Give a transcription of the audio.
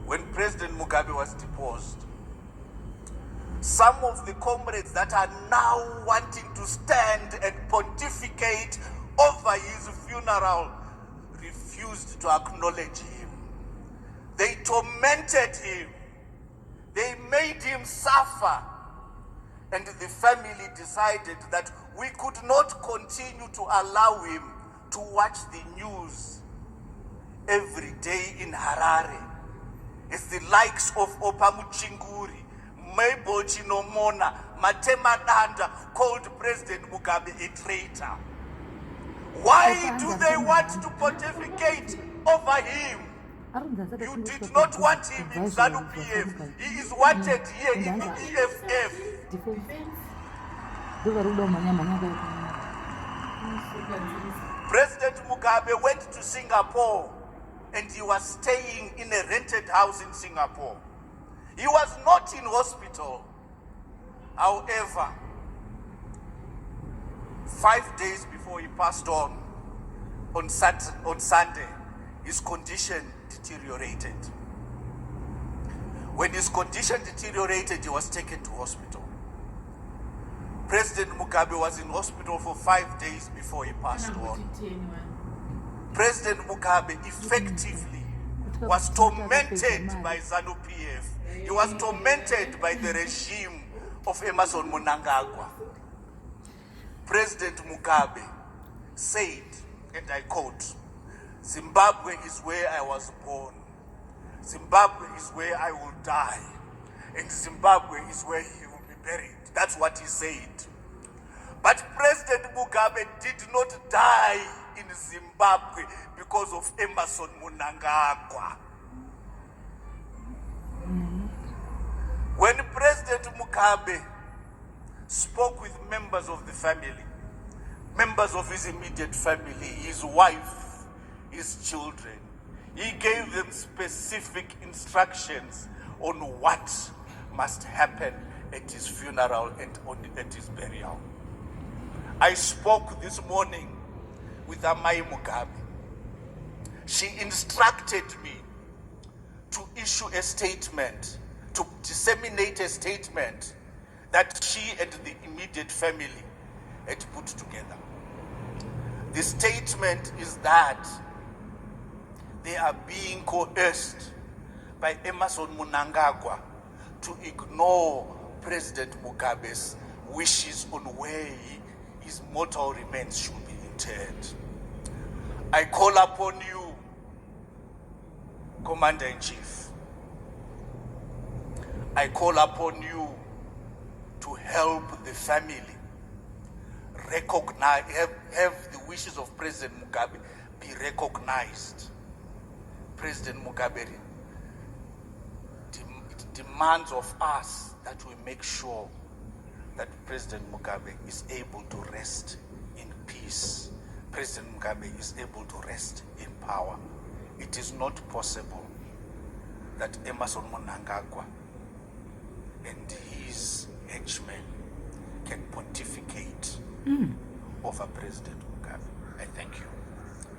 when President Mugabe was deposed, some of the comrades that are now wanting to stand and pontificate over his funeral refused to acknowledge him. They tormented him. They made him suffer. And the family decided that we could not continue to allow him to watch the news every day in Harare. It's the likes of Opamuchinguri, Mabel Chinomona, Matema Danda called President Mugabe a traitor. Why do they want to pontificate over him? You did not want him in ZHUWAO. He is wanted here in the EFF. President Mugabe went to Singapore and he was staying in a rented house in Singapore. He was not in hospital. However, 5 days before he passed on Sunday, his condition deteriorated. When his condition deteriorated, he was taken to hospital. President Mugabe was in hospital for 5 days before he passed on. President Mugabe effectively was tormented by ZANU-PF. He was tormented by the regime of Emmerson Mnangagwa. President Mugabe said, and I quote, "Zimbabwe is where I was born. Zimbabwe is where I will die. And Zimbabwe is where he will be buried." That's what he said. But President Mugabe did not die in Zimbabwe because of Emmerson Mnangagwa. When President Mugabe spoke with members of the family, members of his immediate family, his wife, his children, he gave them specific instructions on what must happen at his funeral and at his burial. I spoke this morning with Amai Mugabe. She instructed me to issue a statement, to disseminate a statement that she and the immediate family had put together. The statement is that they are being coerced by Emmerson Mnangagwa to ignore President Mugabe's wishes on where his mortal remains should be interred. I call upon you, Commander-in-Chief. I call upon you to help the family recognize, have the wishes of President Mugabe be recognized. President Mugabe demands of us that we make sure that President Mugabe is able to rest in peace. President Mugabe is able to rest in power. It is not possible that Emmerson Mnangagwa and his henchmen can pontificate over President